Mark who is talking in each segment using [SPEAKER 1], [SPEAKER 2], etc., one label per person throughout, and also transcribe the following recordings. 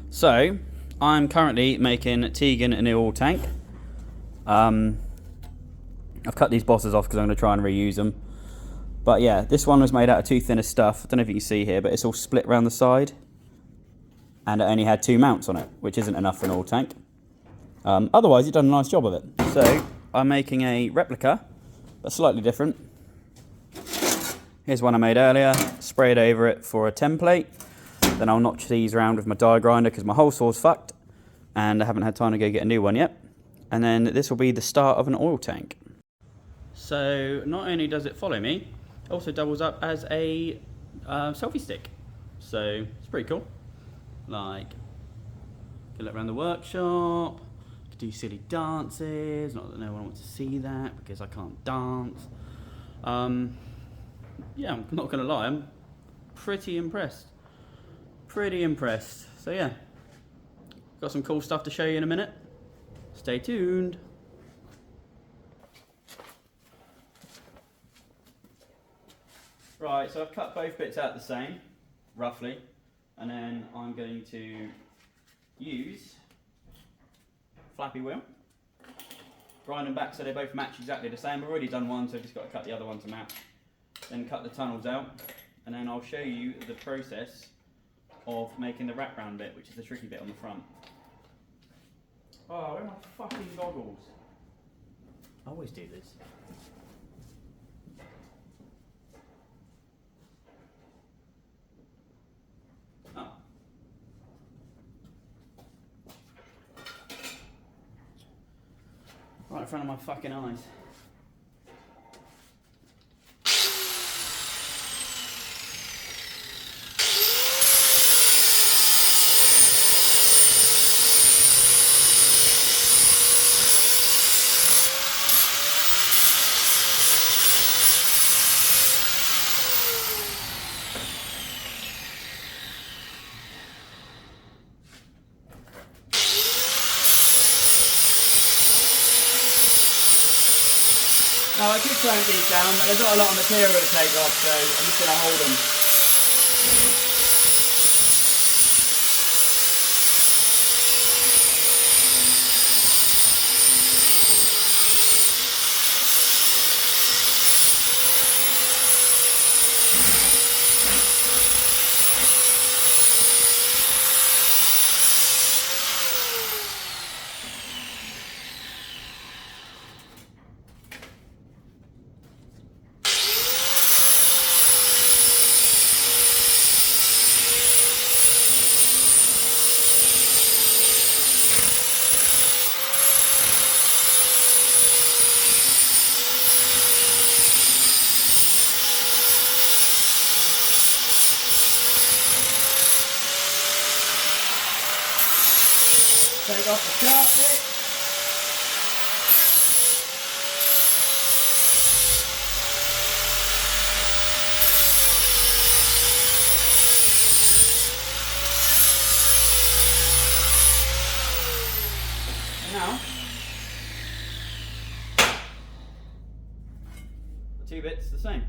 [SPEAKER 1] So, I'm currently making Teagan a new oil tank. I've cut these bosses off because I'm going to try and reuse them. But yeah, this one was made out of too thin of stuff. I don't know if you can see here, but it's all split around the side. And it only had 2 mounts on it, which isn't enough for an oil tank. Otherwise, you've done a nice job of it. So, I'm making a replica, but slightly different. Here's one I made earlier, sprayed over it for a template. Then I'll notch these around with my die grinder because my hole saw's fucked. And I haven't had time to go get a new one yet. And then this will be the start of an oil tank. So, not only does it follow me, it also doubles up as a selfie stick. So, it's pretty cool. Like, get look around the workshop, could do silly dances, not that no one wants to see that because I can't dance. Yeah, I'm not gonna lie, I'm pretty impressed. So yeah, got some cool stuff to show you in a minute. Stay tuned. Right, so I've cut both bits out the same, roughly. And then I'm going to use flappy wheel, grind them back so they both match exactly the same. I've already done one, so I've just got to cut the other one to match. Then cut the tunnels out, and then I'll show you the process of making the wraparound bit, which is the tricky bit on the front. Oh, where are my fucking goggles? I always do this. Right in front of my fucking eyes. Now I could clamp these down, but there's not a lot of material to take off, so I'm just going to hold them. Take off the sharp bit. And now, the 2 bits the same.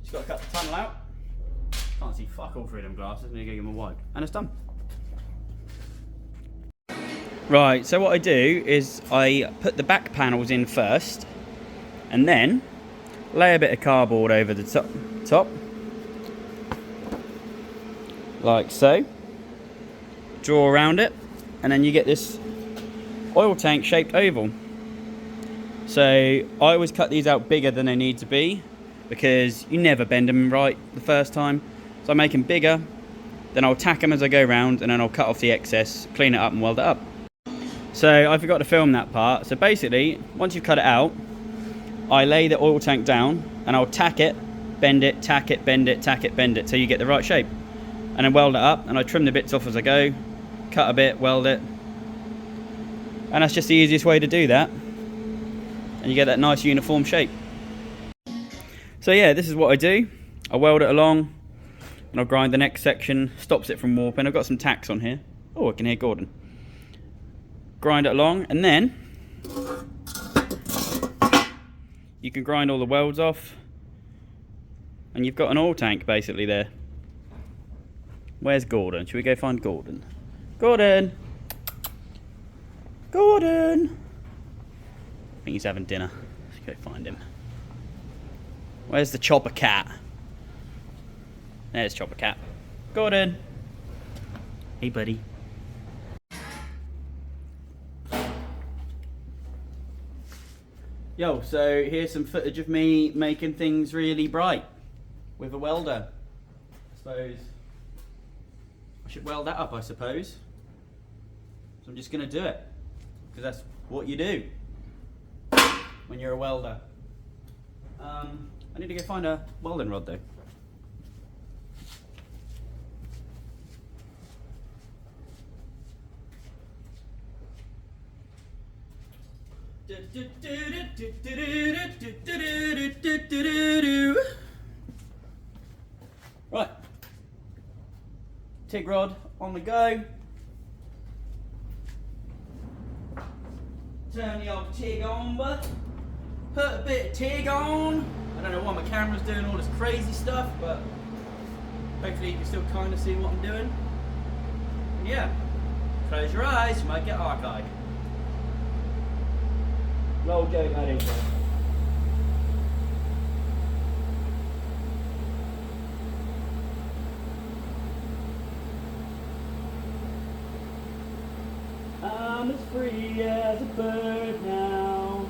[SPEAKER 1] Just got to cut the tunnel out. Can't see fuck all through them glasses. I'm going to go get my wipe. And it's done. Right, so what I do is I put the back panels in first and then lay a bit of cardboard over the top like so, draw around it, and then you get this oil tank shaped oval. So I always cut these out bigger than they need to be because you never bend them right the first time. So I make them bigger, then I'll tack them as I go around, and then I'll cut off the excess, clean it up and weld it up. So I forgot to film that part. So basically, once you've cut it out, I lay the oil tank down and I'll tack it, bend it, tack it, bend it, tack it, bend it, so you get the right shape. And then weld it up, and I trim the bits off as I go, cut a bit, weld it. And that's just the easiest way to do that. And you get that nice uniform shape. So yeah, this is what I do. I weld it along, and I'll grind the next section, stops it from warping. I've got some tacks on here. Oh, I can hear Gordon. Grind it along, and then you can grind all the welds off, and you've got an oil tank basically there. Where's Gordon? Should we go find Gordon? Gordon! Gordon! I think he's having dinner. Let's go find him. Where's the chopper cat? There's chopper cat. Gordon! Hey, buddy. Yo, so here's some footage of me making things really bright with a welder. I suppose I should weld that up, I suppose. So I'm just gonna do it, because that's what you do when you're a welder. I need to go find a welding rod though. Right, TIG rod on the go. Turn the old TIG on, but put a bit of TIG on. I don't know why my camera's doing all this crazy stuff, but hopefully you can still kind of see what I'm doing. And yeah, close your eyes, you might get archived. Roll joke, I think. I'm as free as a bird now.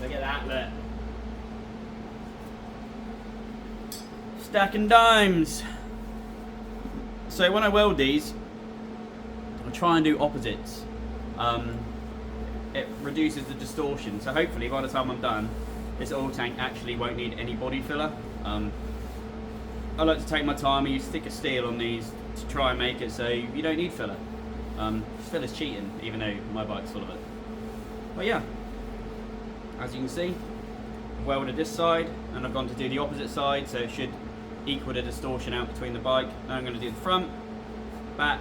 [SPEAKER 1] Look at that, look. Stacking dimes. So when I weld these, I try and do opposites. It reduces the distortion, so hopefully by the time I'm done, this oil tank actually won't need any body filler. I like to take my time. I use thicker steel on these to try and make it so you don't need filler. Filler's cheating, even though my bike's full of it. But yeah, as you can see, I've welded this side and I've gone to do the opposite side, so it should equal the distortion out between the bike. Now I'm going to do the front, back,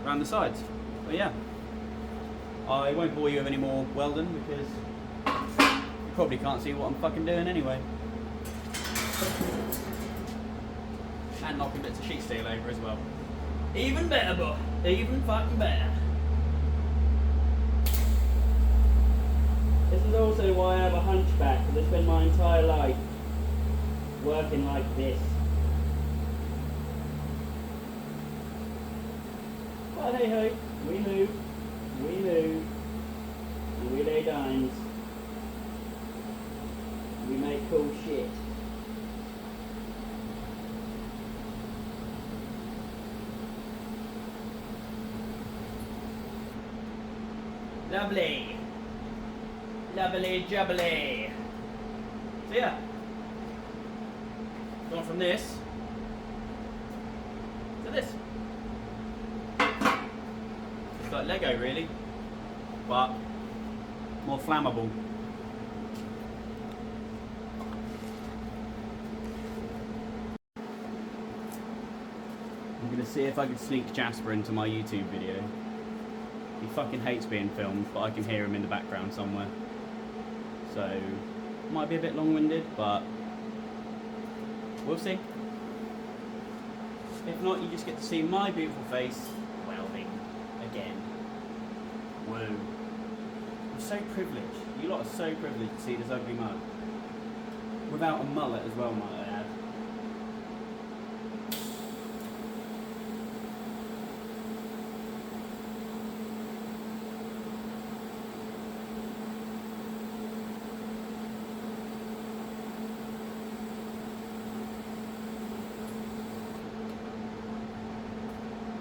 [SPEAKER 1] around the sides. But yeah, I won't bore you with any more welding because you probably can't see what I'm fucking doing anyway. And knocking bits of sheet steel over as well. Even better, boy. Even fucking better. This is also why I have a hunchback, because I spend my entire life working like this. But hey ho, we move, and we lay dimes. We make cool shit. Lovely. Lovely jubbly. So yeah, gone from this to this. It's like Lego really, but more flammable. I'm gonna see if I can sneak Jasper into my YouTube video. He fucking hates being filmed, but I can hear him in the background somewhere. So, might be a bit long-winded, but we'll see. If not, you just get to see my beautiful face welding again. Whoa. I'm so privileged. You lot are so privileged to see this ugly mug. Without a mullet as well, might I add.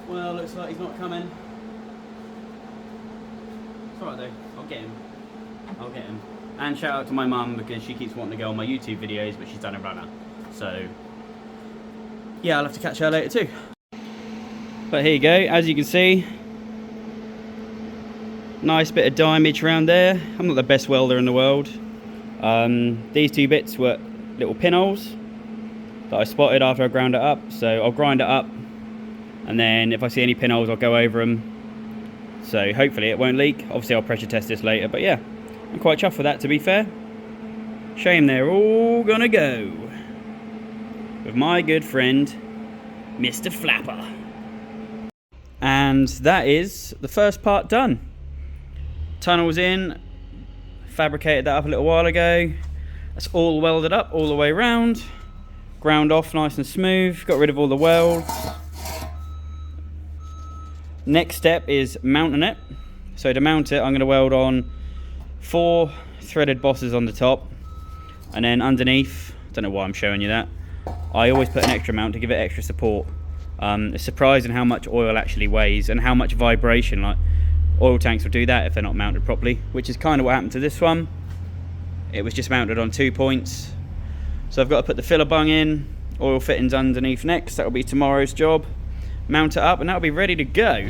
[SPEAKER 1] Well, looks like he's not coming. It's alright though, I'll get him. I'll get him. And shout out to my mum because she keeps wanting to go on my YouTube videos, but she's done a runner. So, yeah, I'll have to catch her later too. But here you go, as you can see, nice bit of diamage around there. I'm not the best welder in the world. These two bits were little pinholes that I spotted after I ground it up. So I'll grind it up, and then if I see any pinholes, I'll go over them, So hopefully it won't leak. Obviously I'll pressure test this later, but yeah, I'm quite chuffed with that, to be fair. Shame they're all gonna go with my good friend Mr. Flapper. And that is the first part done. Tunnels in, fabricated that up a little while ago. That's all welded up all the way around, ground off nice and smooth, got rid of all the welds. Next step is mounting it. So to mount it, I'm going to weld on 4 threaded bosses on the top, and then underneath, don't know why I'm showing you that, I always put an extra mount to give it extra support. It's surprising how much oil actually weighs and how much vibration, like oil tanks will do that if they're not mounted properly, which is kind of what happened to this one. It was just mounted on 2 points. So I've got to put the filler bung in, oil fittings underneath next. That'll be tomorrow's job. Mount it up and that'll be ready to go.